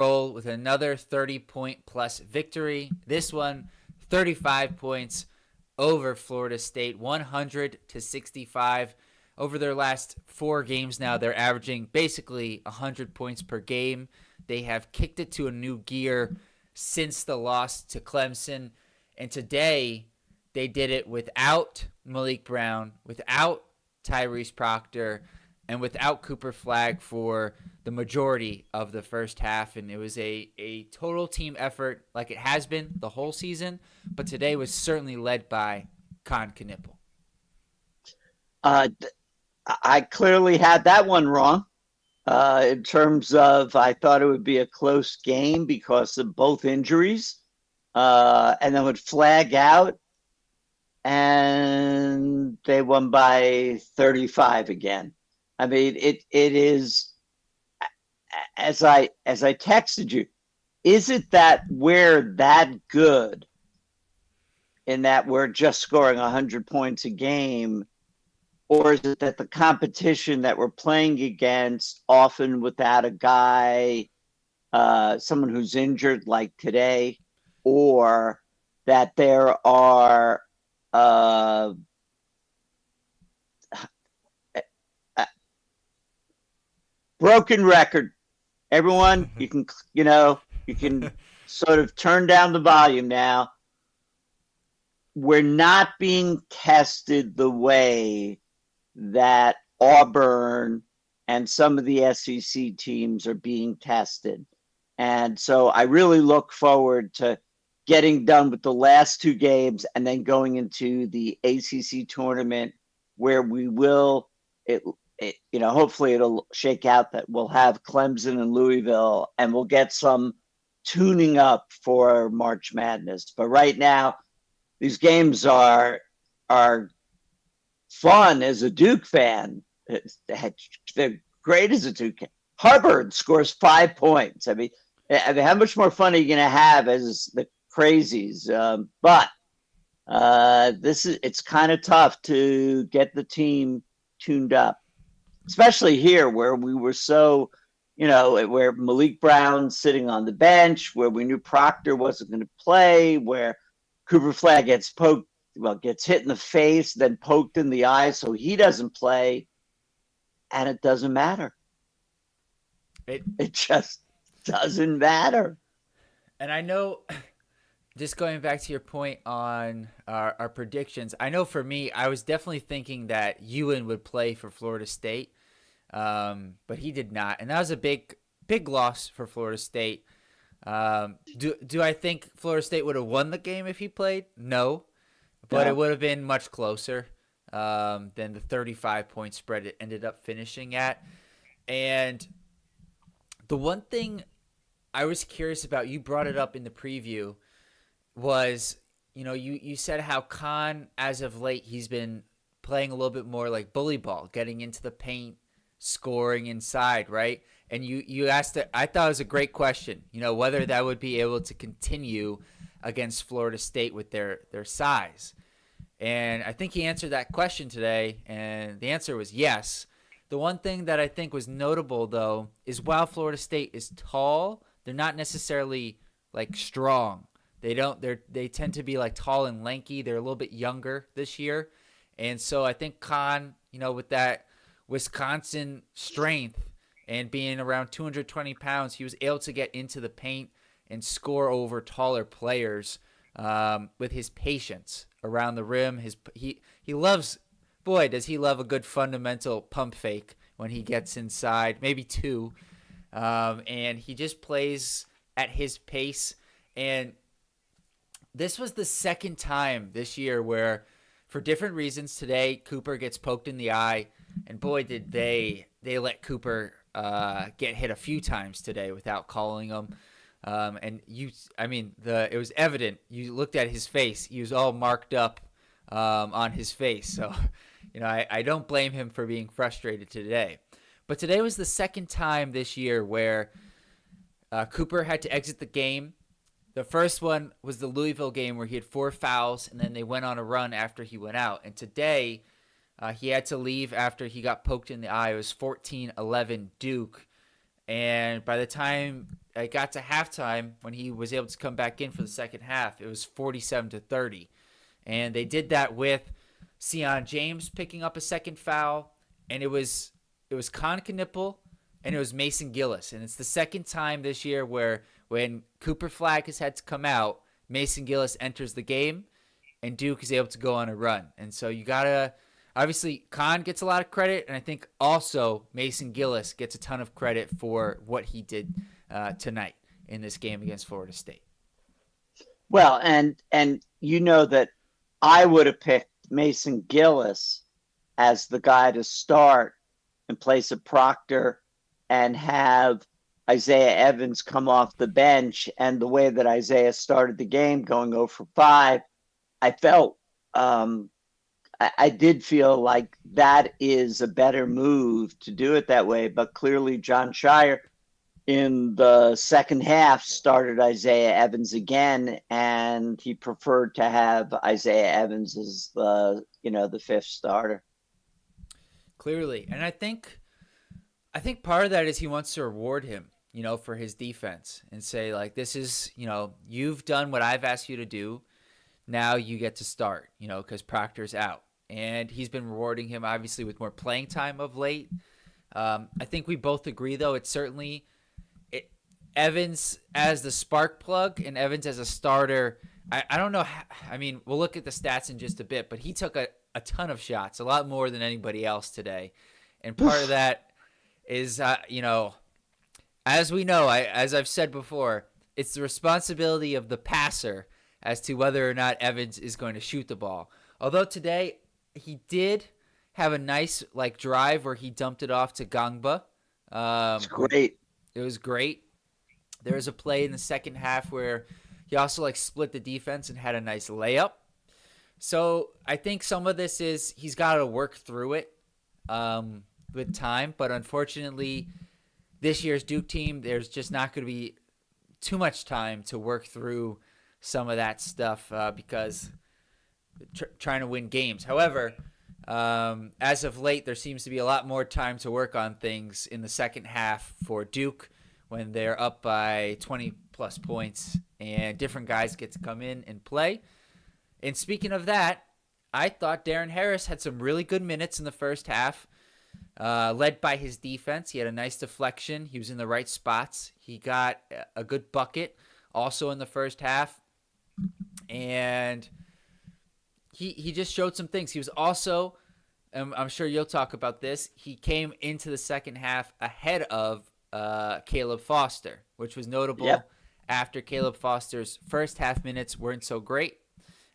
roll with another 30-point plus victory. This one, 35 points over Florida State, 100-65. Over their last 4 games now, they're averaging basically 100 points per game. They have kicked it to a new gear since the loss to Clemson. And today, they did it without Malik Brown, without Tyrese Proctor, and without Cooper Flagg for the majority of the first half. And it was a total team effort like it has been the whole season. But today was certainly led by Con Knipple. I clearly had that one wrong in terms of I thought it would be a close game because of both injuries. And then would flag out, and they won by 35 again. I mean, it is, as I texted you, is it that we're that good in that we're just scoring 100 points a game, or is it that the competition that we're playing against, often without a guy, someone who's injured like today, or that there are broken record. Everyone, you can sort of turn down the volume now. We're not being tested the way that Auburn and some of the SEC teams are being tested. And so I really look forward to getting done with the last 2 games and then going into the ACC tournament where we will, hopefully it'll shake out that we'll have Clemson and Louisville and we'll get some tuning up for March Madness. But right now, these games are fun as a Duke fan. They're great as a Duke fan. Hubbard scores 5 points. I mean, how much more fun are you going to have as the crazies? But it's kind of tough to get the team tuned up, especially here where we were so, where Malik Brown's sitting on the bench, where we knew Proctor wasn't going to play, where Cooper Flagg gets hit in the face, then poked in the eye, so he doesn't play, and it doesn't matter. It just doesn't matter. And I know, just going back to your point on our predictions, I know for me, I was definitely thinking that Ewan would play for Florida State, but he did not. And that was a big loss for Florida State. Do I think Florida State would have won the game if he played? No, but it would have been much closer than the 35-point spread it ended up finishing at. And the one thing I was curious about, you brought it up in the preview, was, you said how Khan, as of late, he's been playing a little bit more like bully ball, getting into the paint, scoring inside, right? And you asked it, I thought it was a great question, whether that would be able to continue against Florida State with their size. And I think he answered that question today, and the answer was yes. The one thing that I think was notable, though, is while Florida State is tall, they're not necessarily like strong. They tend to be like tall and lanky. They're a little bit younger this year. And so I think Khan, with that Wisconsin strength and being around 220 pounds, he was able to get into the paint and score over taller players with his patience around the rim. He loves, boy, does he love a good fundamental pump fake when he gets inside, maybe 2. And he just plays at his pace. And this was the second time this year where, for different reasons, today Cooper gets poked in the eye, and boy, did they let Cooper get hit a few times today without calling him. And it was evident. You looked at his face; he was all marked up on his face. So, I don't blame him for being frustrated today. But today was the second time this year where Cooper had to exit the game. The first one was the Louisville game where he had 4 fouls, and then they went on a run after he went out. And today, he had to leave after he got poked in the eye. It was 14-11 Duke. And by the time it got to halftime when he was able to come back in for the second half. It was 47-30, and they did that with Sion James picking up a second foul, and it was Con Knipple and it was Mason Gillis, and it's the second time this year where when Cooper Flag has had to come out, Mason Gillis enters the game, and Duke is able to go on a run. And so you gotta obviously Con gets a lot of credit, and I think also Mason Gillis gets a ton of credit for what he did tonight in this game against Florida State. Well, and you know that I would have picked Mason Gillis as the guy to start in place of Proctor and have Isaiah Evans come off the bench. And the way that Isaiah started the game, going 0 for 5, I felt I did feel like that is a better move to do it that way. But clearly, John Shire in the second half started Isaiah Evans again, and he preferred to have Isaiah Evans as the fifth starter. Clearly, and I think part of that is he wants to reward him, for his defense and say, like, this is, you've done what I've asked you to do. Now you get to start, because Proctor's out. And he's been rewarding him, obviously, with more playing time of late. I think we both agree, though, it's certainly Evans as the spark plug and Evans as a starter. I don't know. We'll look at the stats in just a bit, but he took a ton of shots, a lot more than anybody else today. And part of that is, as we know, as I've said before, it's the responsibility of the passer as to whether or not Evans is going to shoot the ball. Although today he did have a nice drive where he dumped it off to Gangba. It's great. It was great. There was a play in the second half where he also split the defense and had a nice layup. So I think some of this is he's got to work through it with time. But unfortunately, this year's Duke team, there's just not going to be too much time to work through some of that stuff because trying to win games. However, as of late, there seems to be a lot more time to work on things in the second half for Duke when they're up by 20-plus points and different guys get to come in and play. And speaking of that, I thought Darren Harris had some really good minutes in the first half, led by his defense. He had a nice deflection. He was in the right spots. He got a good bucket also in the first half. And he just showed some things. He was also, I'm sure you'll talk about this, he came into the second half ahead of Caleb Foster, which was notable after Caleb Foster's first half minutes weren't so great.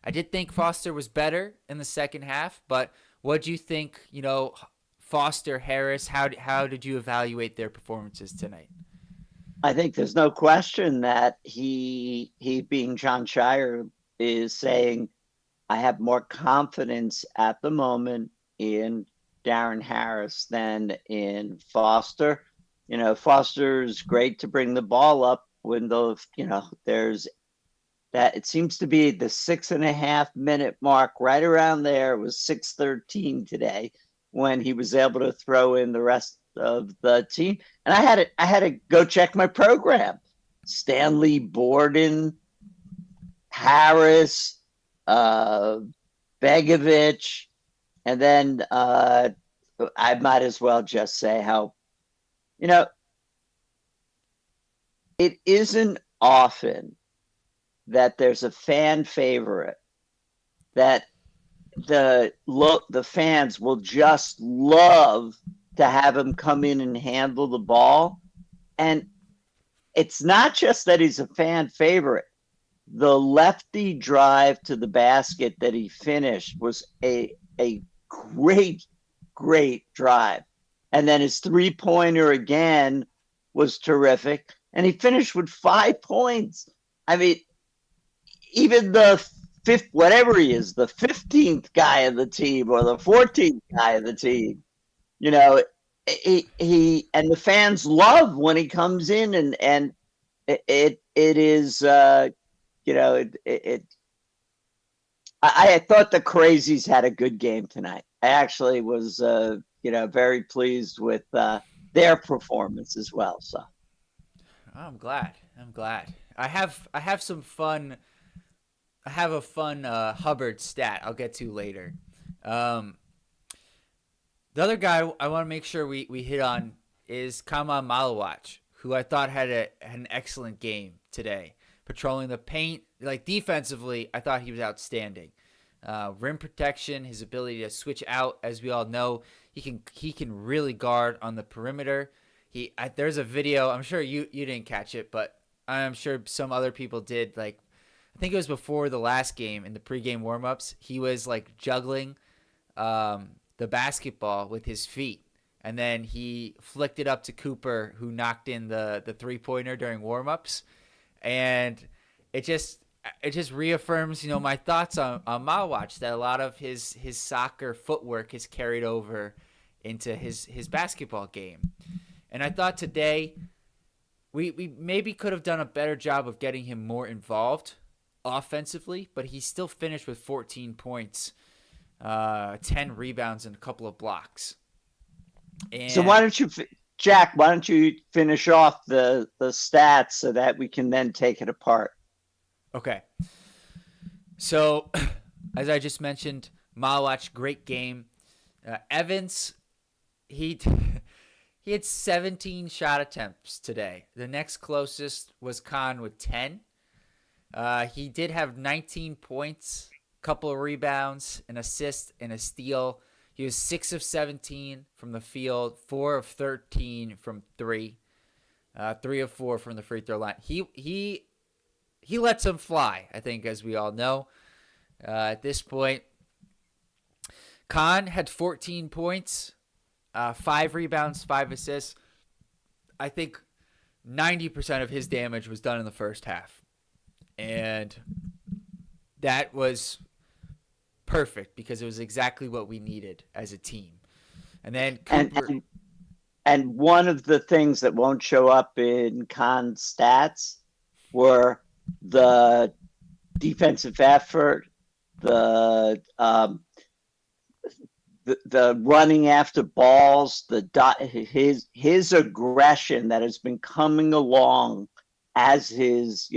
I did think Foster was better in the second half, but what do you think, Foster, Harris, how did you evaluate their performances tonight? I think there's no question that he being John Shire is saying, I have more confidence at the moment in Darren Harris than in Foster. Foster's great to bring the ball up when there's that. It seems to be the 6.5 minute mark right around there. It was 6:13 today when he was able to throw in the rest of the team. And I had to go check my program. Stanley Borden, Harris, Begovic, and then I might as well just say how, it isn't often that there's a fan favorite that the fans will just love to have him come in and handle the ball. And it's not just that he's a fan favorite. The lefty drive to the basket that he finished was a great, great drive. And then his three-pointer again was terrific. And he finished with 5 points. Even the fifth, whatever he is, the 15th guy of the team or the 14th guy of the team, he and the fans love when he comes in and it is, I thought the Crazies had a good game tonight. I actually was, very pleased with their performance as well. So I'm glad. I'm glad. I have some fun. I have a fun Hubbard stat I'll get to later. Um, the other guy I want to make sure we hit on is Kama Malawach, who I thought had an excellent game today, patrolling the paint. Like defensively, I thought he was outstanding. Rim protection, his ability to switch out, as we all know, he can really guard on the perimeter. There's a video. I'm sure you didn't catch it, but I'm sure some other people did. Like I think it was before the last game in the pregame warmups. He was like juggling the basketball with his feet, and then he flicked it up to Cooper, who knocked in the 3-pointer during warmups, and it just reaffirms, my thoughts on Malawach, that a lot of his soccer footwork is carried over into his basketball game. And I thought today we maybe could have done a better job of getting him more involved offensively, but he still finished with 14 points, 10 rebounds, and a couple of blocks. And So why don't you, Jack? Why don't you finish off the stats so that we can then take it apart? Okay. So, as I just mentioned, Malawach, great game. Evans, he had 17 shot attempts today. The next closest was Khan with 10. He did have 19 points, couple of rebounds, an assist, and a steal. He was 6 of 17 from the field, 4 of 13 from 3, 3 of 4 from the free throw line. He lets them fly, I think, as we all know. At this point, Khan had 14 points, 5 rebounds, 5 assists. I think 90% of his damage was done in the first half. And that was perfect because it was exactly what we needed as a team. And then Cooper. And one of the things that won't show up in Khan's stats were the defensive effort, the running after balls, his aggression that has been coming along as his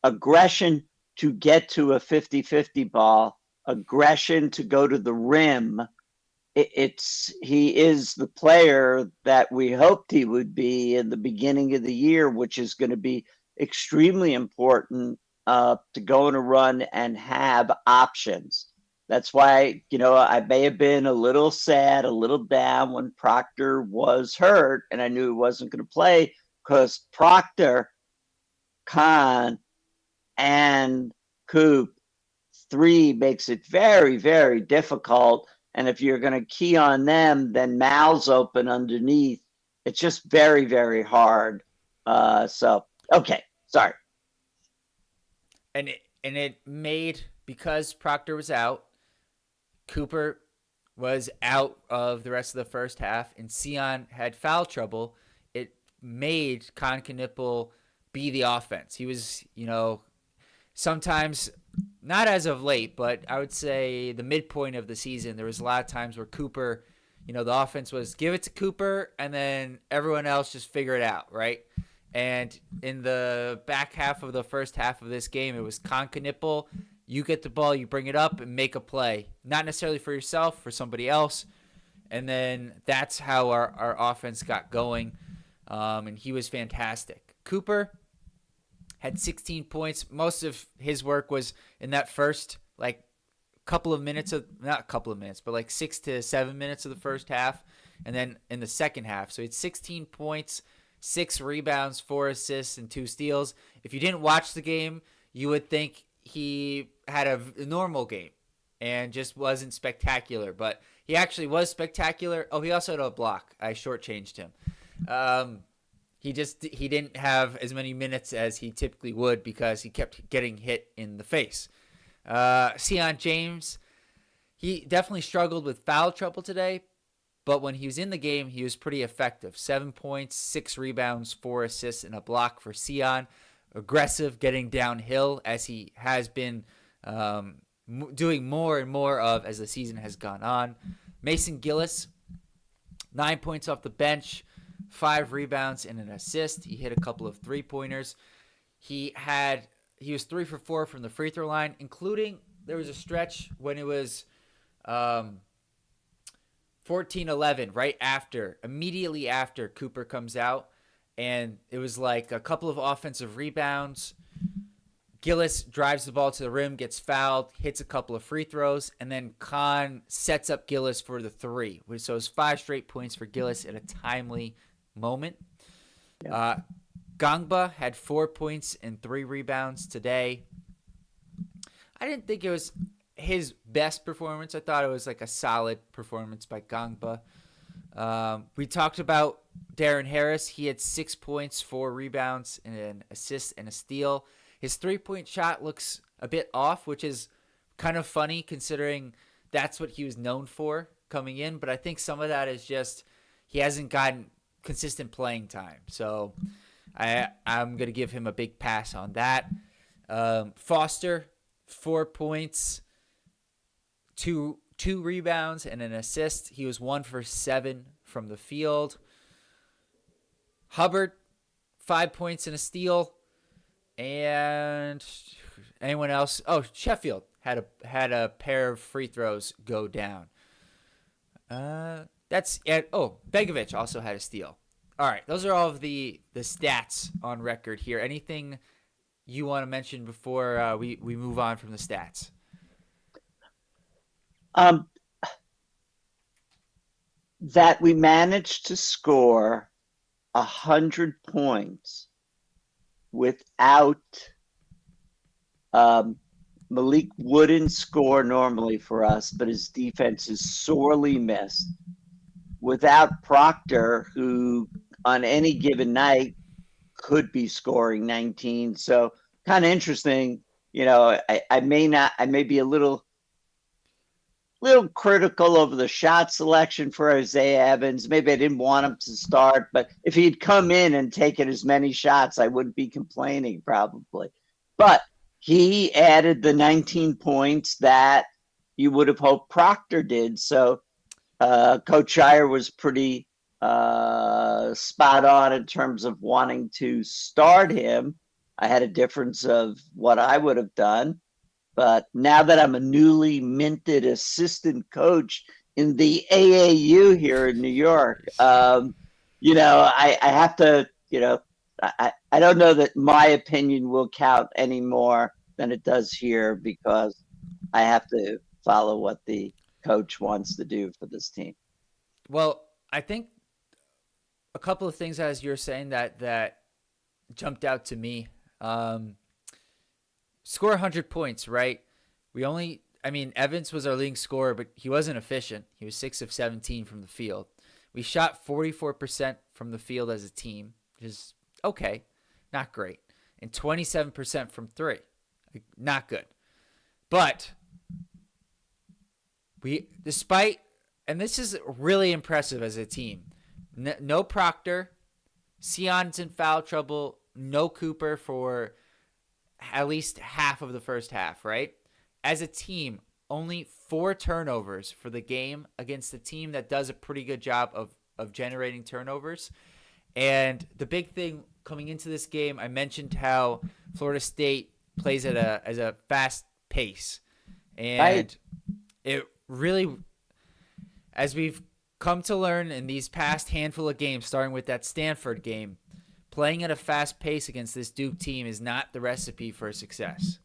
aggression to get to a 50-50 ball, aggression to go to the rim. He is the player that we hoped he would be in the beginning of the year, which is going to be extremely important to go on a run and have options. That's why, I may have been a little sad, a little down when Proctor was hurt, and I knew he wasn't going to play because Proctor, Khan, and Coop, 3 makes it very, very difficult. And if you're going to key on them, then Mal's open underneath. It's just very, very hard. Okay, sorry. And it made, because Proctor was out, Cooper was out of the rest of the first half, and Sion had foul trouble. It made Concanipple be the offense. He was, sometimes, not as of late, but I would say the midpoint of the season, there was a lot of times where Cooper, the offense was give it to Cooper and then everyone else just figure it out, right? And in the back half of the first half of this game, it was Concanipple. You get the ball, you bring it up and make a play. Not necessarily for yourself, for somebody else. And then that's how our offense got going. And he was fantastic. Cooper had 16 points. Most of his work was in that first, couple of minutes of, not a couple of minutes, but 6 to 7 minutes of the first half. And then in the second half. So he had 16 points, 6 rebounds, 4 assists, and 2 steals. If you didn't watch the game, you would think he had a normal game and just wasn't spectacular. But he actually was spectacular. Oh, he also had a block. I shortchanged him. He didn't have as many minutes as he typically would because he kept getting hit in the face. Sion James, he definitely struggled with foul trouble today, but when he was in the game, he was pretty effective. 7 points, 6 rebounds, 4 assists, and a block for Sion. Aggressive, getting downhill as he has been doing more and more of as the season has gone on. Mason Gillis, 9 points off the bench. 5 rebounds, and an assist. He hit a couple of 3-pointers. He was 3 for 4 from the free throw line, including there was a stretch when it was 14-11, immediately after Cooper comes out, and it was like a couple of offensive rebounds. Gillis drives the ball to the rim, gets fouled, hits a couple of free throws, and then Khan sets up Gillis for the 3. So it's 5 straight points for Gillis at a timely moment. Yeah. Gangba had 4 points and 3 rebounds today. I didn't think it was his best performance. I thought it was like a solid performance by Gangba. We talked about Darren Harris. He had 6 points, 4 rebounds, and an assist and a steal. His 3-point shot looks a bit off, which is kind of funny considering that's what he was known for coming in. But I think some of that is just he hasn't gotten consistent playing time. So I'm going to give him a big pass on that. Foster, 4 points, two rebounds, and an assist. He was 1 for 7 from the field. Hubbard, 5 points and a steal. And anyone else? Oh, Sheffield had a pair of free throws go down. That's it. Oh, Begovic also had a steal. All right, those are all of the stats on record here. Anything you want to mention before we move on from the stats? That we managed to score 100 points without Malik wouldn't score normally for us, but his defense is sorely missed. Without Proctor, who on any given night could be scoring 19. So kind of interesting. I may be a little critical over the shot selection for Isaiah Evans. Maybe I didn't want him to start, but if he'd come in and taken as many shots, I wouldn't be complaining probably. But he added the 19 points that you would have hoped Proctor did. So Coach Shire was pretty spot on in terms of wanting to start him. I had a difference of what I would have done. But now that I'm a newly minted assistant coach in the AAU here in New York, I have to, I don't know that my opinion will count any more than it does here because I have to follow what the coach wants to do for this team. Well, I think a couple of things as you're saying that jumped out to me. Score 100 points, right? Evans was our leading scorer, but he wasn't efficient. He was 6 of 17 from the field. We shot 44% from the field as a team, which is okay, not great. And 27% from 3, not good. But and this is really impressive as a team, no Proctor, Sion's in foul trouble, no Cooper for at least half of the first half, right? As a team, only 4 turnovers for the game against a team that does a pretty good job of generating turnovers. And the big thing coming into this game, I mentioned how Florida State plays at a fast pace. And it really, as we've come to learn in these past handful of games, starting with that Stanford game, playing at a fast pace against this Duke team is not the recipe for success.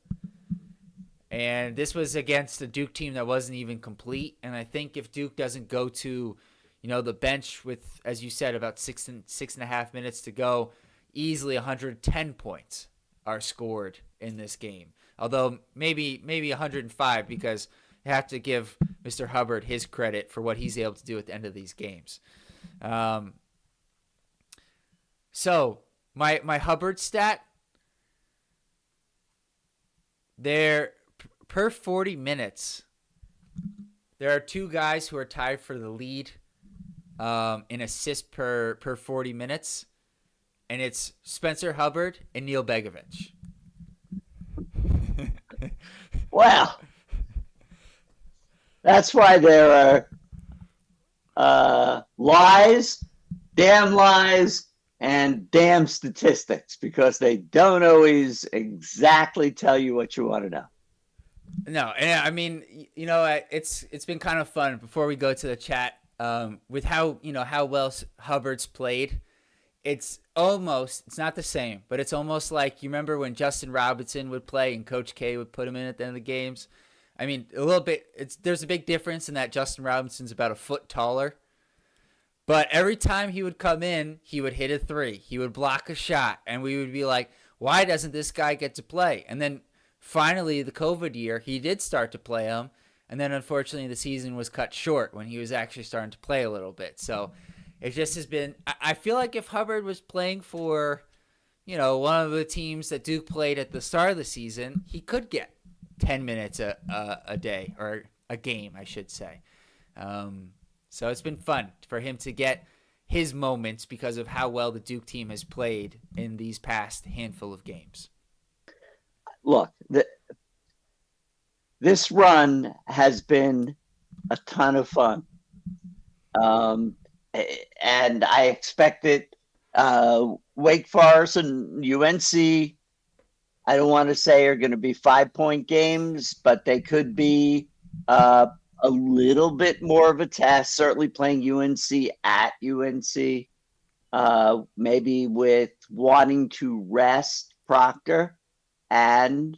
And this was against a Duke team that wasn't even complete. And I think if Duke doesn't go to, the bench with, as you said, about 6.5 minutes to go, easily 110 points are scored in this game. Although maybe 105 because you have to give Mr. Hubbard his credit for what he's able to do at the end of these games. So my Hubbard stat, there per 40 minutes, there are 2 guys who are tied for the lead in assists per 40 minutes, and it's Spencer Hubbard and Neil Begovic. Wow. That's why there are lies damn lies and damn statistics, because they don't always exactly tell you what you want to know. No, and I mean, it's been kind of fun before we go to the chat with how well Hubbard's played. It's not the same, but it's almost like you remember when Justin Robinson would play and Coach K would put him in at the end of the games. I mean, a little bit. There's a big difference in that Justin Robinson's about a foot taller, but every time he would come in, he would hit a three, he would block a shot, and we would be like, why doesn't this guy get to play? And then finally, the COVID year, he did start to play him, and then unfortunately, the season was cut short when he was actually starting to play a little bit. So it just has been. I feel like if Hubbard was playing for, one of the teams that Duke played at the start of the season, he could get 10 minutes a day, or a game, I should say. So it's been fun for him to get his moments because of how well the Duke team has played in these past handful of games. Look, this run has been a ton of fun. And I expected Wake Forest and UNC, I don't want to say are going to be 5-point games, but they could be a little bit more of a test, certainly playing UNC at UNC, maybe with wanting to rest Proctor and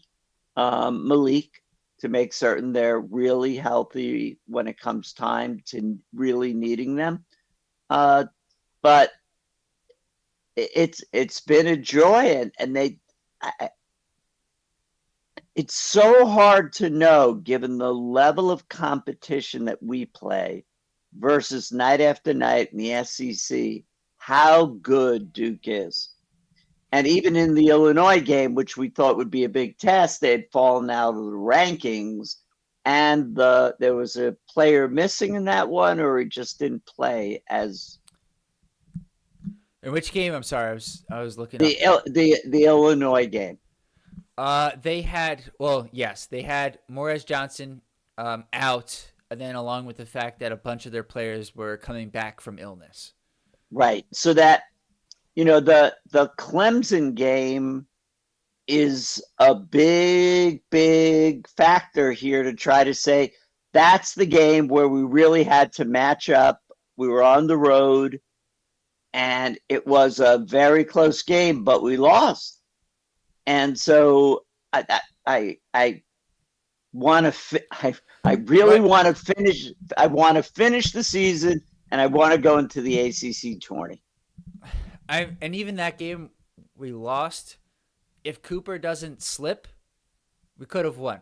Malik to make certain they're really healthy when it comes time to really needing them. But it's been a joy, and it's so hard to know, given the level of competition that we play versus night after night in the SEC, how good Duke is. And even in the Illinois game, which we thought would be a big test, they had fallen out of the rankings, and there was a player missing in that one, or he just didn't play as. In which game? I'm sorry, I was looking up the Illinois game. They had Morris Johnson out, and then along with the fact that a bunch of their players were coming back from illness. Right. So that, the Clemson game is a big, big factor here to try to say that's the game where we really had to match up. We were on the road, and it was a very close game, but we lost. And so I want to I really want to finish. I want to finish the season, and I want to go into the ACC tourney. And even that game we lost. If Cooper doesn't slip, we could have won.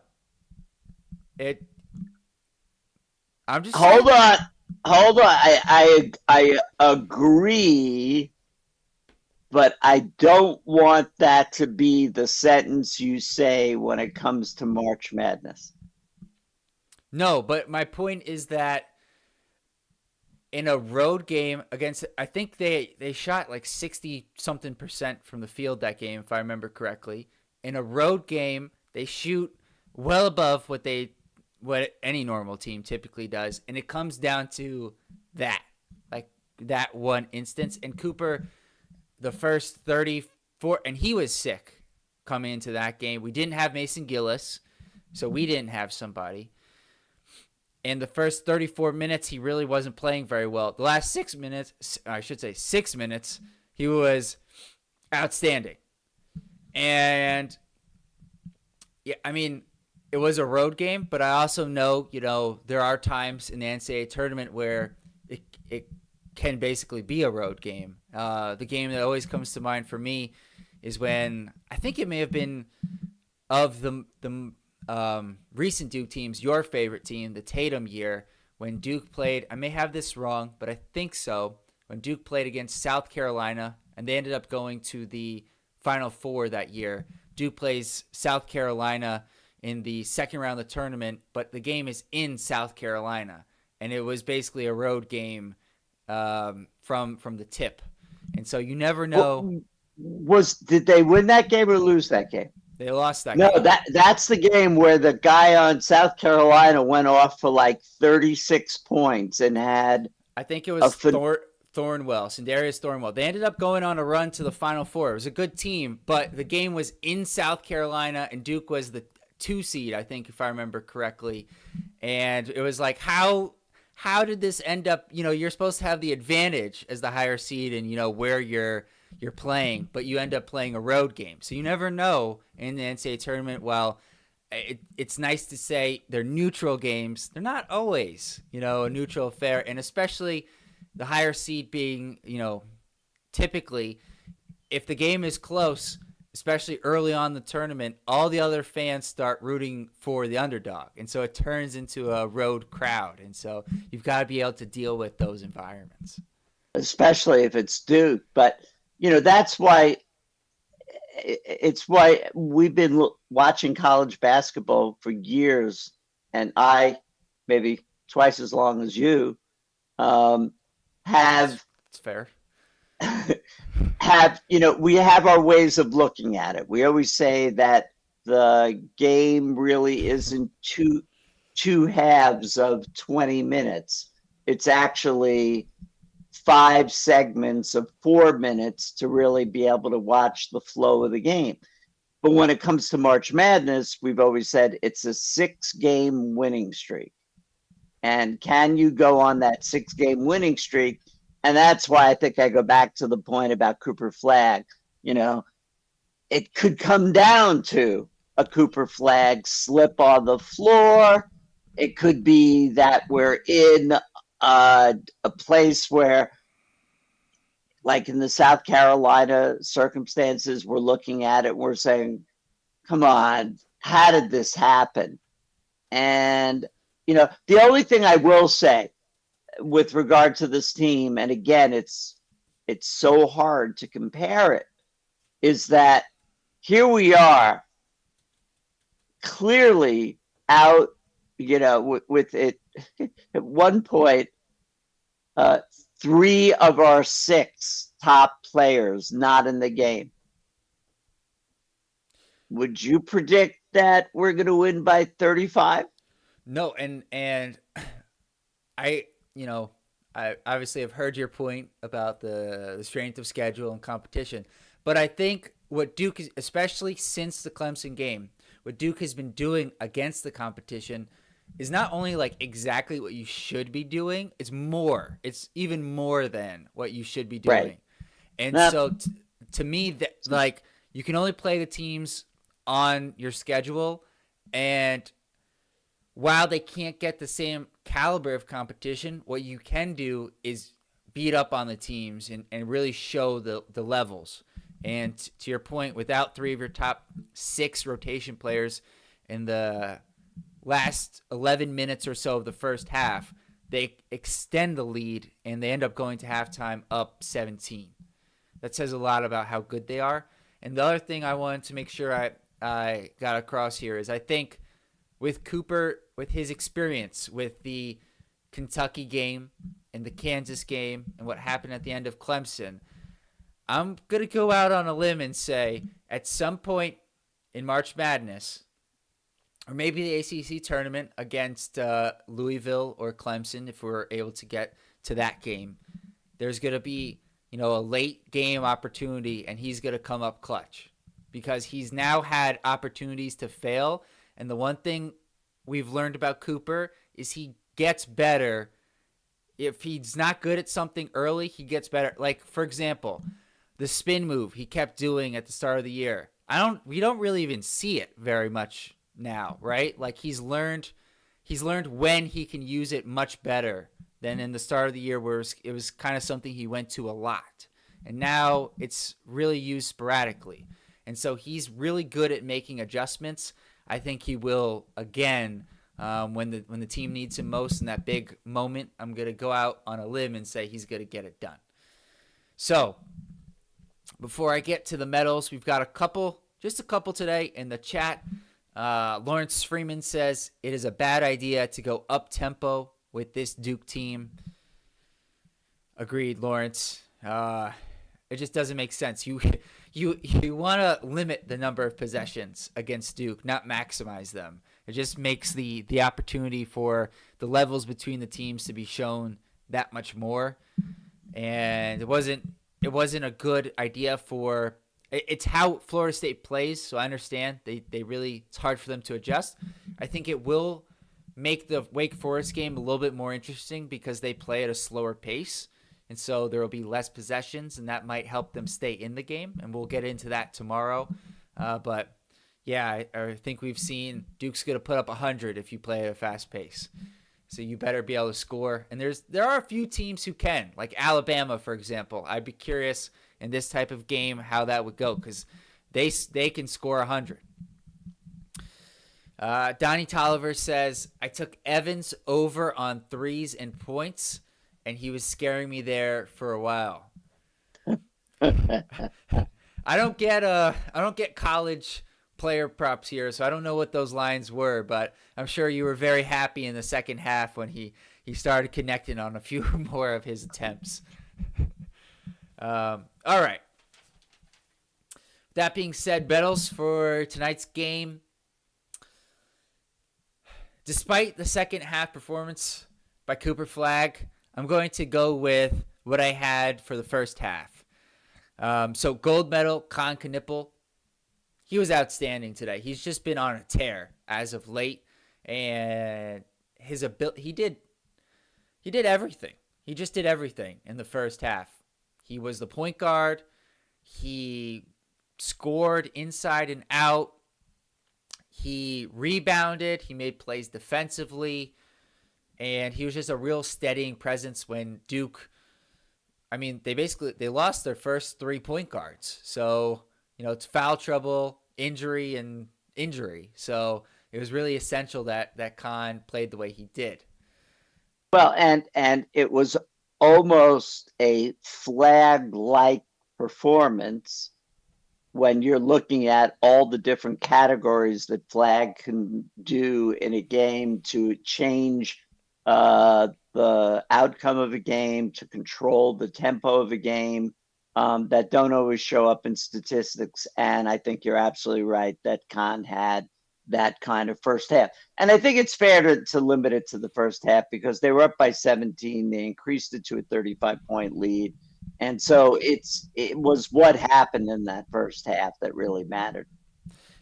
I'm just hold on. I agree. But I don't want that to be the sentence you say when it comes to March Madness. No, but my point is that in a road game against, I think they shot like 60-something% from the field that game, if I remember correctly. In a road game, they shoot well above what any normal team typically does, and it comes down to that one instance. And Cooper, the first 34, and he was sick coming into that game. We didn't have Mason Gillis, so we didn't have somebody. In the first 34 minutes, he really wasn't playing very well. The last 6 minutes, he was outstanding. And, yeah, I mean, it was a road game, but I also know, there are times in the NCAA tournament where it can basically be a road game. The game that always comes to mind for me is when, I think it may have been of the recent Duke teams, your favorite team, the Tatum year, when Duke played, I may have this wrong, but I think so, when Duke played against South Carolina, and they ended up going to the Final Four that year. Duke plays South Carolina in the second round of the tournament, but the game is in South Carolina, and it was basically a road game from the tip. And so you never know. Did they win that game or lose that game? They lost that game. No, that's the game where the guy on South Carolina went off for like 36 points and had. I think it was Sindarius Thornwell. They ended up going on a run to the Final Four. It was a good team, but the game was in South Carolina, and Duke was the 2 seed, I think, if I remember correctly. And it was like, how did this end up? You're supposed to have the advantage as the higher seed and where you're playing, but you end up playing a road game. So you never know in the NCAA tournament. Well, it's nice to say they're neutral games. They're not always, a neutral affair, and especially the higher seed being, typically, if the game is close, especially early on in the tournament, all the other fans start rooting for the underdog. And so it turns into a road crowd. And so you've got to be able to deal with those environments. Especially if it's Duke. But, that's why it's why we've been watching college basketball for years. And I, maybe twice as long as you, have it's fair. We have our ways of looking at it. We always say that the game really isn't two halves of 20 minutes. It's actually 5 segments of 4 minutes to really be able to watch the flow of the game. But when it comes to March Madness, we've always said it's a 6-game winning streak. And can you go on that 6-game winning streak? And that's why I think I go back to the point about Cooper Flagg. It could come down to a Cooper Flagg slip on the floor. It could be that we're in a place where, like in the South Carolina circumstances, we're looking at it, we're saying, come on, how did this happen? And, the only thing I will say with regard to this team, and again, it's so hard to compare it, is that here we are clearly out, with it at one point, 3 of our 6 top players not in the game. Would you predict that we're going to win by 35? No, and I obviously have heard your point about the strength of schedule and competition, but I think what Duke is, especially since the Clemson game, what Duke has been doing against the competition is not only like exactly what you should be doing, it's even more than what you should be doing. Right. And so to me, that like you can only play the teams on your schedule, and while they can't get the same caliber of competition, what you can do is beat up on the teams and really show the levels. And to your point, without 3 of your top 6 rotation players in the last 11 minutes or so of the first half, they extend the lead and they end up going to halftime up 17. That says a lot about how good they are. And the other thing I wanted to make sure I got across here is I think with Cooper, with his experience with the Kentucky game and the Kansas game and what happened at the end of Clemson, I'm going to go out on a limb and say at some point in March Madness, or maybe the ACC tournament against Louisville or Clemson, if we're able to get to that game, there's going to be a late game opportunity, and he's going to come up clutch because he's now had opportunities to fail. And the one thing we've learned about Cooper is he gets better. If he's not good at something early, he gets better. Like, for example, the spin move he kept doing at the start of the year. We don't really even see it very much now, right? Like he's learned when he can use it much better than in the start of the year where it was kind of something he went to a lot. And now it's really used sporadically. And so he's really good at making adjustments. I think he will again when the team needs him most in that big moment. I'm going to go out on a limb and say he's going to get it done. So before I get to the medals, we've got just a couple today in the chat. Lawrence Freeman says it is a bad idea to go up tempo with this Duke team. Agreed, Lawrence. It just doesn't make sense. You want to limit the number of possessions against Duke, not maximize them. It just makes the opportunity for the levels between the teams to be shown that much more. and it wasn't a good idea for. It's how Florida State plays, so I understand they really it's hard for them to adjust. I think it will make the Wake Forest game a little bit more interesting because they play at a slower pace, and so there will be less possessions, and that might help them stay in the game. And we'll get into that tomorrow. But yeah, I think we've seen Duke's going to put up 100 if you play at a fast pace. So you better be able to score. And there are a few teams who can, like Alabama, for example. I'd be curious in this type of game how that would go because they can score 100. Donnie Tolliver says, I took Evans over on threes and points, and he was scaring me there for a while. I don't get college player props here, so I don't know what those lines were, but I'm sure you were very happy in the second half when he started connecting on a few more of his attempts. All right. That being said, Bettles for tonight's game. Despite the second half performance by Cooper Flagg, I'm going to go with what I had for the first half. So gold medal, Con Knippel. He was outstanding today. He's just been on a tear as of late, and his ability, he did everything. He just did everything in the first half. He was the point guard. He scored inside and out. He rebounded. He made plays defensively, and he was just a real steadying presence when Duke. I mean, they lost their first 3 point guards, so it's foul trouble, injury, and injury. So it was really essential that Con played the way he did. Well, and it was almost a Flagg-like performance when you're looking at all the different categories that Flagg can do in a game to change the outcome of a game, to control the tempo of a game, that don't always show up in statistics. And I think you're absolutely right that Con had that kind of first half. And I think it's fair to limit it to the first half because they were up by 17. They increased it to a 35-point lead. And so it was what happened in that first half that really mattered.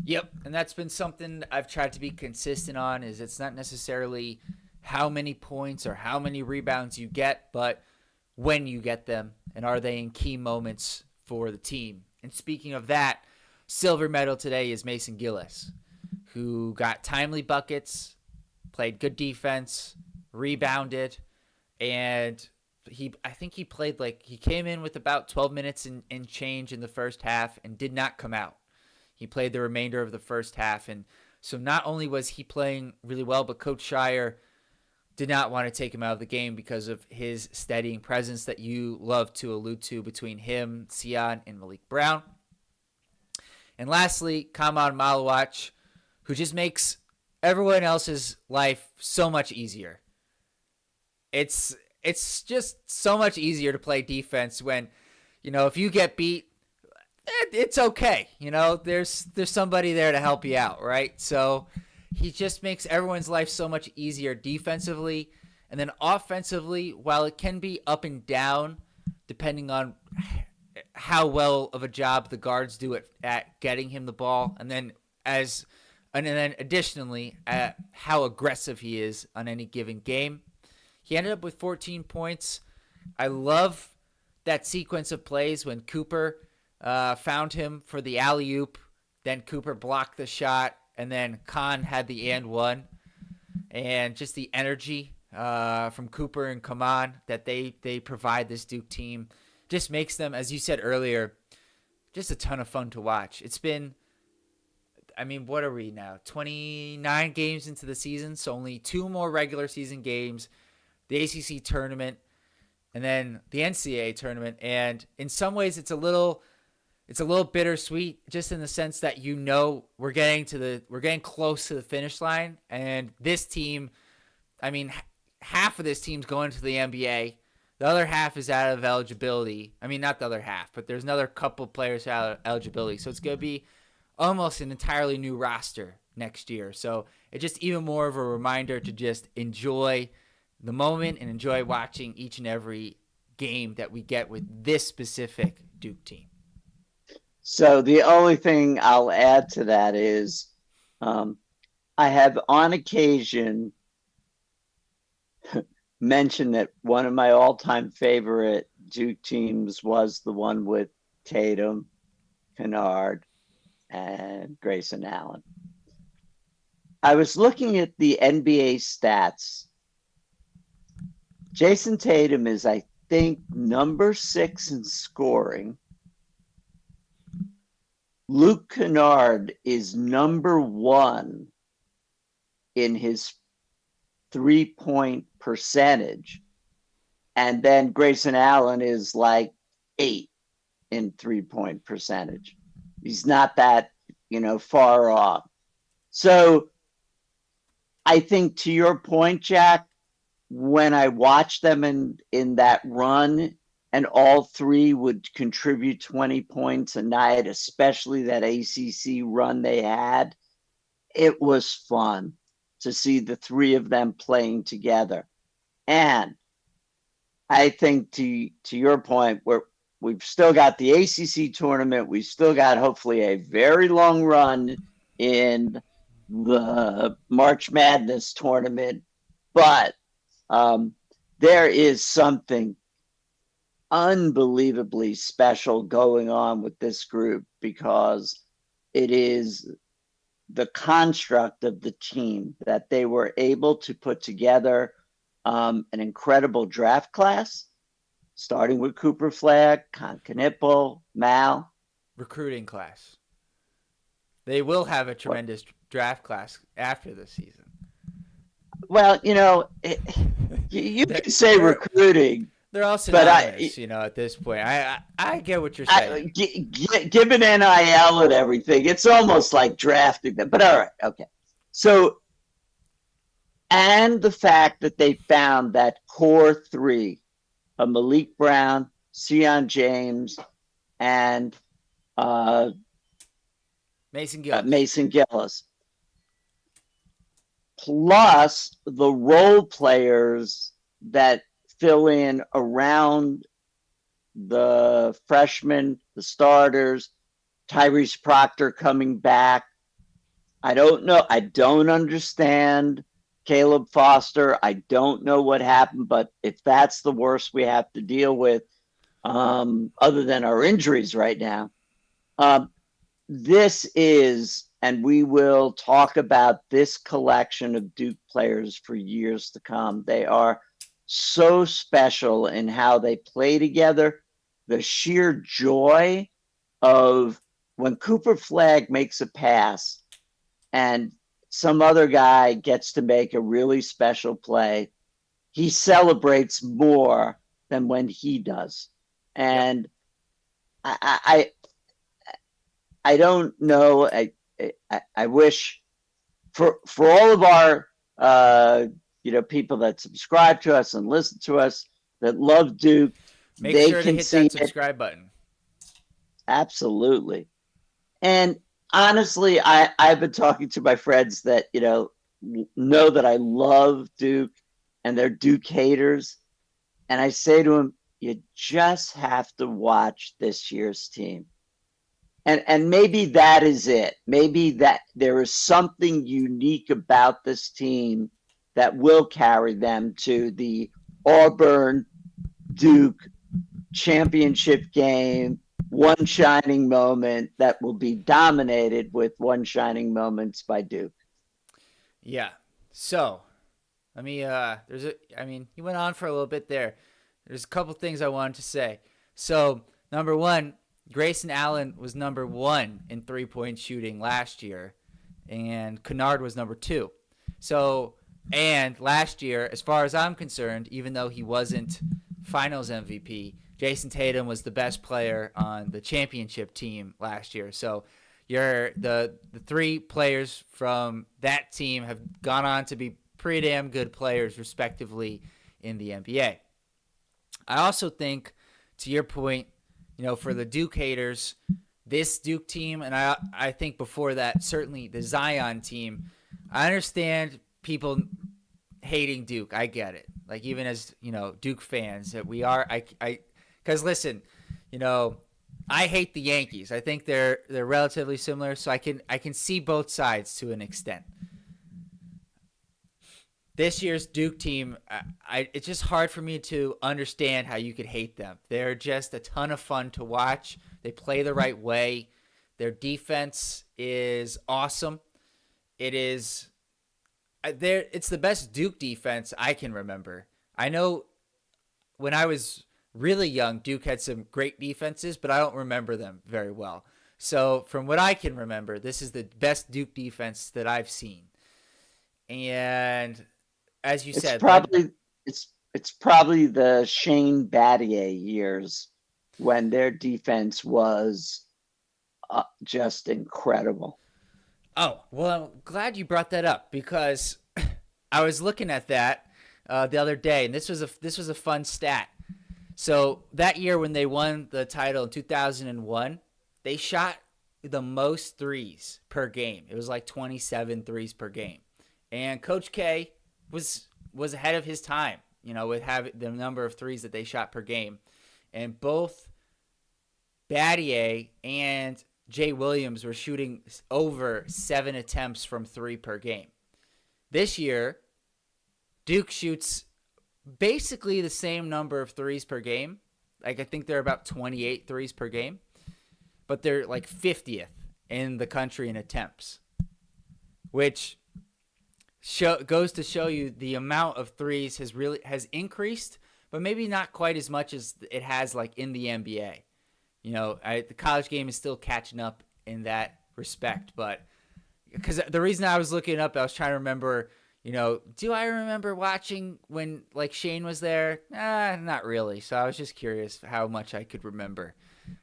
Yep, and that's been something I've tried to be consistent on, is it's not necessarily how many points or how many rebounds you get, but when you get them, and are they in key moments for the team. And speaking of that, silver medal today is Mason Gillis, who got timely buckets, played good defense, rebounded, and I think he played he came in with about 12 minutes and change in the first half and did not come out. He played the remainder of the first half. And so not only was he playing really well, but Coach Shire did not want to take him out of the game because of his steadying presence that you love to allude to between him, Sion, and Malik Brown. And lastly, Kaman Malawach, who just makes everyone else's life so much easier. It's just so much easier to play defense when, if you get beat, it's okay. There's somebody there to help you out, right? So he just makes everyone's life so much easier defensively. And then offensively, while it can be up and down, depending on how well of a job the guards do at getting him the ball, and then additionally at how aggressive he is on any given game. He ended up with 14 points. I love that sequence of plays when Cooper found him for the alley-oop, then Cooper blocked the shot, and then Con had the and one. And just the energy from Cooper and Kaman that they provide this Duke team just makes them, as you said earlier, just a ton of fun to watch. It's been, what are we now? 29 games into the season, so only 2 more regular season games, the ACC tournament, and then the NCAA tournament. And in some ways, it's a little bittersweet, just in the sense that we're getting close to the finish line. And this team, half of this team's going to the NBA. The other half is out of eligibility. Not the other half, but there's another couple players out of eligibility. So it's going to be almost an entirely new roster next year. So it's just even more of a reminder to just enjoy the moment and enjoy watching each and every game that we get with this specific Duke team. So the only thing I'll add to that is I have on occasion mentioned that one of my all-time favorite Duke teams was the one with Tatum, Kennard, and Grayson Allen. I was looking at the NBA stats. Jason Tatum is, I think, number 6 in scoring. Luke Kennard is number 1 in his 3-point percentage. And then Grayson Allen is like 8 in 3-point percentage. He's not that, far off. So I think, to your point, Jack, when I watched them in that run, and all three would contribute 20 points a night, especially that ACC run they had, it was fun to see the three of them playing together. And I think, to your point, we've still got the ACC tournament. We've still got, hopefully, a very long run in the March Madness tournament. But there is something unbelievably special going on with this group, because it is the construct of the team that they were able to put together an incredible draft class, starting with Cooper Flagg, Knipple, Mal. Recruiting class. They will have a tremendous draft class after the season. Well, you can say recruiting. They're all synonymous, at this point. I get what you're saying. Given NIL and everything, it's almost like drafting them. But all right, okay. So, and the fact that they found that core three of Malik Brown, Sion James, and Mason Gillis. Plus the role players that fill in around the freshmen, the starters, Tyrese Proctor coming back. I don't know. I don't understand Caleb Foster. I don't know what happened, but if that's the worst we have to deal with, other than our injuries right now, this is, and we will talk about this collection of Duke players for years to come. They are so special in how they play together. The sheer joy of when Cooper Flagg makes a pass and some other guy gets to make a really special play, he celebrates more than when he does. And I don't know. I wish for all of our people that subscribe to us and listen to us, that love Duke, Make they sure can to hit see that subscribe button. Absolutely. And honestly, I've been talking to my friends that know that I love Duke, and they're Duke haters, and I say to them, you just have to watch this year's team. And maybe that is it. Maybe that there is something unique about this team that will carry them to the Auburn Duke championship game, one shining moment that will be dominated with one shining moments by Duke. Yeah. So, you went on for a little bit there. There's a couple things I wanted to say. So, number one, Grayson Allen was number 1 in 3-point shooting last year, and Kennard was number 2. So, and last year, as far as I'm concerned, even though he wasn't Finals MVP, Jason Tatum was the best player on the championship team last year. So, the 3 players from that team have gone on to be pretty damn good players, respectively, in the NBA. I also think, to your point, for the Duke haters, this Duke team, and I think before that, certainly the Zion team, I understand people hating Duke. I get it. Like even as Duke fans, that we are. Because listen, I hate the Yankees. I think they're relatively similar, so I can see both sides to an extent. This year's Duke team, it's just hard for me to understand how you could hate them. They're just a ton of fun to watch. They play the right way. Their defense is awesome. It's the best Duke defense I can remember. I know when I was really young, Duke had some great defenses, but I don't remember them very well. So from what I can remember, this is the best Duke defense that I've seen. And as you said, it's probably the Shane Battier years when their defense was just incredible. Oh, well, I'm glad you brought that up because I was looking at that the other day, and this was a fun stat. So that year when they won the title in 2001, they shot the most threes per game. It was like 27 threes per game. And Coach K was ahead of his time, with having the number of threes that they shot per game. And both Battier and Jay Williams were shooting over 7 attempts from 3 per game. This year, Duke shoots basically the same number of threes per game. Like I think they're about 28 threes per game, but they're like 50th in the country in attempts, which goes to show you the amount of threes has increased, but maybe not quite as much as it has like in the NBA. The college game is still catching up in that respect, but because the reason I was looking up, I was trying to remember, do I remember watching when like Shane was there? Not really. So I was just curious how much I could remember.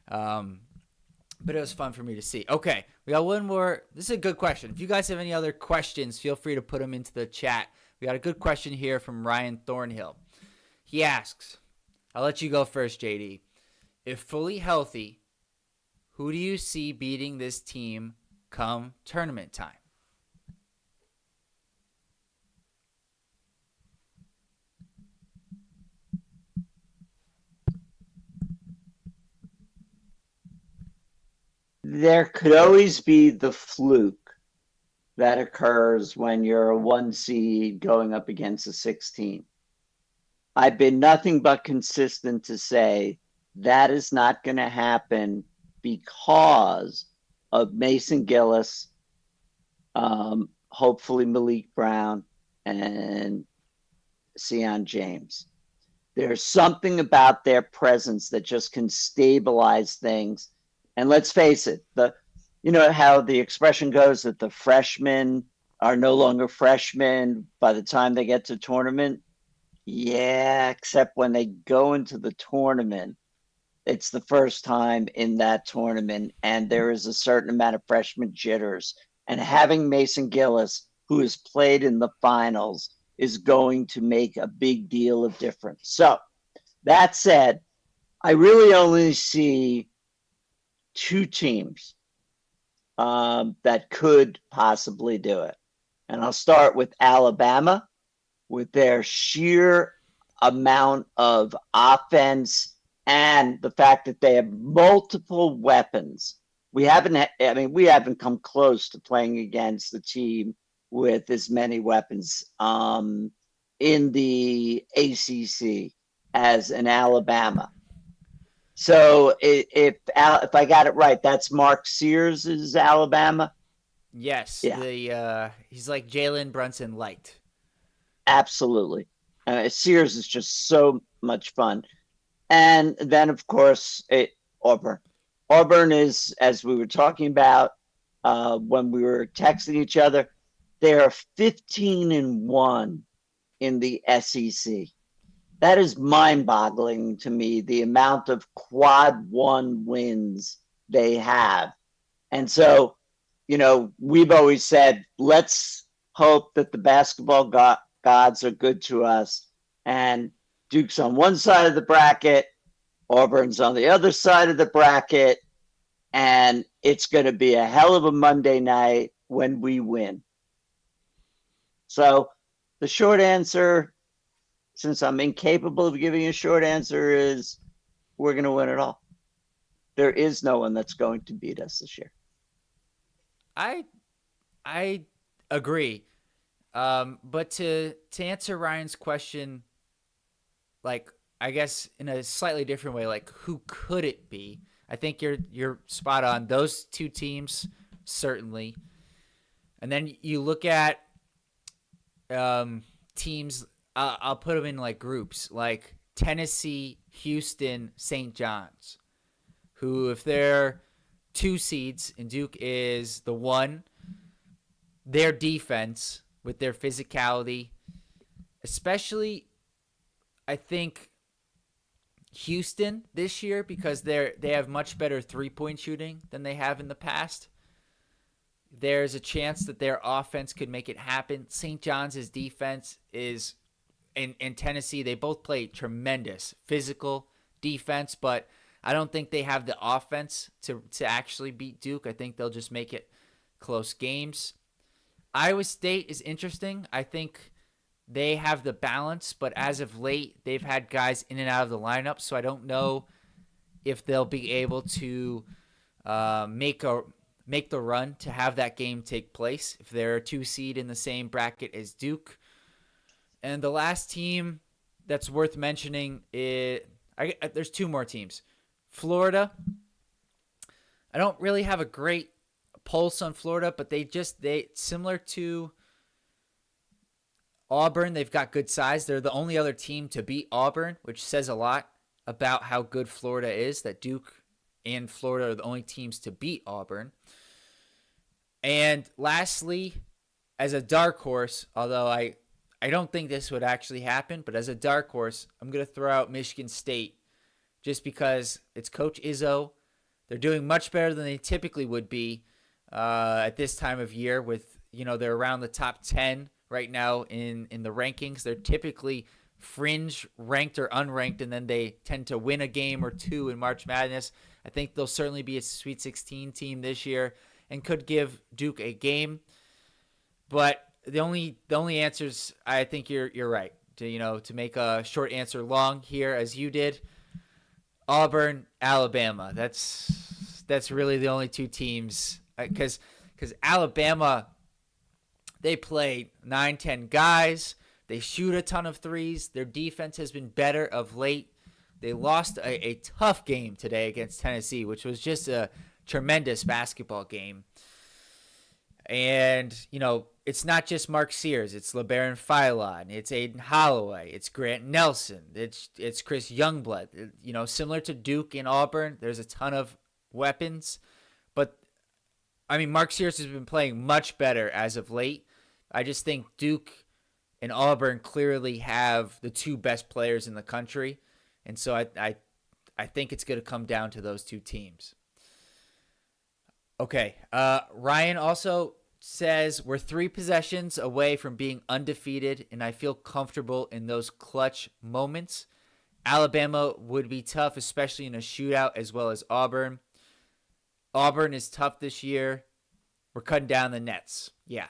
But it was fun for me to see. Okay, we got one more. This is a good question. If you guys have any other questions, feel free to put them into the chat. We got a good question here from Ryan Thornhill. He asks, I'll let you go first, JD. If fully healthy, who do you see beating this team come tournament time? There could always be the fluke that occurs when you're a 1 seed going up against a 16. I've been nothing but consistent to say that is not going to happen because of Mason Gillis, hopefully Malik Brown, and Sion James. There's something about their presence that just can stabilize things. And let's face it, how the expression goes that the freshmen are no longer freshmen by the time they get to tournament. Yeah, except when they go into the tournament, it's the first time in that tournament, and there is a certain amount of freshman jitters. And having Mason Gillis, who has played in the finals, is going to make a big deal of difference. So, that said, I really only see 2 teams that could possibly do it. And I'll start with Alabama, with their sheer amount of offense and the fact that they have multiple weapons. We haven't come close to playing against the team with as many weapons in the ACC as in Alabama. So if I got it right, that's Mark Sears' Alabama? Yes. Yeah. He's like Jalen Brunson light. Absolutely. Sears is just so much fun. And then, of course, Auburn. Auburn is, as we were talking about when we were texting each other, they're 15-1 in the SEC. That is mind-boggling to me, the amount of quad 1 wins they have. And so, we've always said, let's hope that the basketball gods are good to us. And Duke's on one side of the bracket, Auburn's on the other side of the bracket, and it's going to be a hell of a Monday night when we win. So the short answer, since I'm incapable of giving a short answer, is we're going to win it all. There is no one that's going to beat us this year. I agree. But to answer Ryan's question, like I guess in a slightly different way, like who could it be? I think you're spot on. Those two teams certainly, and then you look at teams. I'll put them in like groups, like Tennessee, Houston, St. John's, who if they're 2 seeds and Duke is the 1, their defense with their physicality, especially I think Houston this year because they have much better 3-point shooting than they have in the past. There's a chance that their offense could make it happen. St. John's defense is in Tennessee. They both play tremendous physical defense, but I don't think they have the offense to actually beat Duke. I think they'll just make it close games. Iowa State is interesting. I think they have the balance, but as of late, they've had guys in and out of the lineup, so I don't know if they'll be able to make the run to have that game take place if they're a 2 seed in the same bracket as Duke. And the last team that's worth mentioning is there's 2 more teams. Florida. I don't really have a great pulse on Florida, but they similar to Auburn, they've got good size. They're the only other team to beat Auburn, which says a lot about how good Florida is, that Duke and Florida are the only teams to beat Auburn. And lastly, as a dark horse, although I don't think this would actually happen, but as a dark horse, I'm going to throw out Michigan State just because it's Coach Izzo. They're doing much better than they typically would be at this time of year with, they're around the top 10 right now in the rankings. They're typically fringe ranked or unranked, and then they tend to win a game or 2 in March Madness. I think they'll certainly be a Sweet 16 team this year and could give Duke a game. But the only answers, I think you're right to make a short answer long here as you did. Auburn, Alabama. That's really the only 2 teams because Alabama, they play 9-10 guys. They shoot a ton of threes. Their defense has been better of late. They lost a tough game today against Tennessee, which was just a tremendous basketball game. And, it's not just Mark Sears. It's LeBaron Philon. It's Aiden Holloway. It's Grant Nelson. It's Chris Youngblood. Similar to Duke and Auburn, there's a ton of weapons. But, Mark Sears has been playing much better as of late. I just think Duke and Auburn clearly have the 2 best players in the country. And so I think it's going to come down to those 2 teams. Okay. Ryan also says we're 3 possessions away from being undefeated, and I feel comfortable in those clutch moments. Alabama would be tough, especially in a shootout, as well as Auburn. Auburn is tough this year. We're cutting down the nets. Yeah.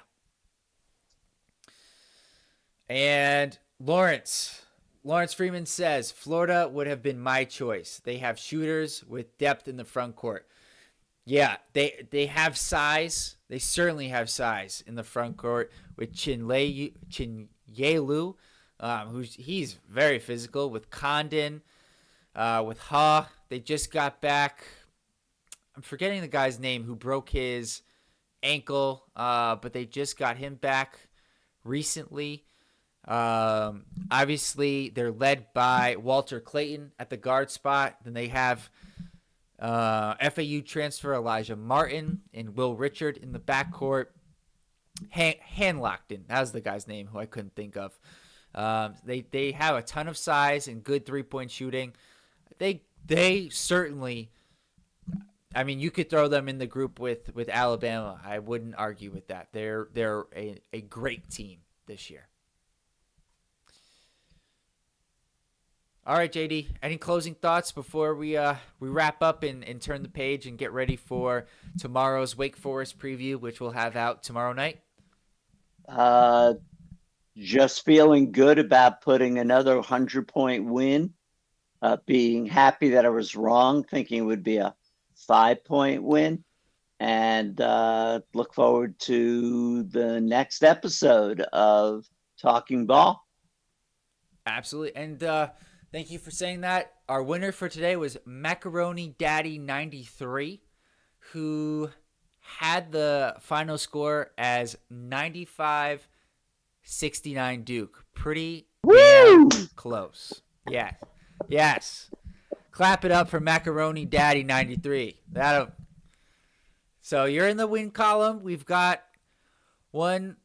And Lawrence Freeman says, Florida would have been my choice. They have shooters with depth in the front court. Yeah, they have size. They certainly have size in the front court with Chinyelu, he's very physical, with Condon, with Ha. They just got back. I'm forgetting the guy's name who broke his ankle, but they just got him back recently. Obviously, they're led by Walter Clayton at the guard spot. Then they have FAU transfer Elijah Martin and Will Richard in the backcourt. Hanlockton, that was the guy's name who I couldn't think of. They have a ton of size and good 3-point shooting. They certainly, you could throw them in the group with Alabama. I wouldn't argue with that. They're a great team this year. All right, JD, any closing thoughts before we wrap up and turn the page and get ready for tomorrow's Wake Forest preview, which we'll have out tomorrow night? just feeling good about putting another 100-point win, being happy that I was wrong, thinking it would be a 5-point win, and look forward to the next episode of Talking Ball. Absolutely. And thank you for saying that. Our winner for today was Macaroni Daddy 93, who had the final score as 95-69 Duke. Pretty damn close. Yeah. Yes. Clap it up for Macaroni Daddy 93. So you're in the win column. We've got one,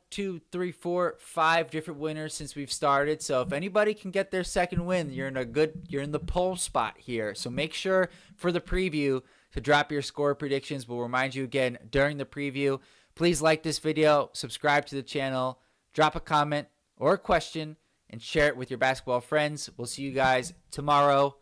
two, three, four, five different winners since we've started. So if anybody can get their second win, you're in the pole spot here. So make sure for the preview to drop your score predictions. We'll remind you again during the preview. Please like this video, subscribe to the channel, drop a comment or a question, and share it with your basketball friends. We'll see you guys tomorrow.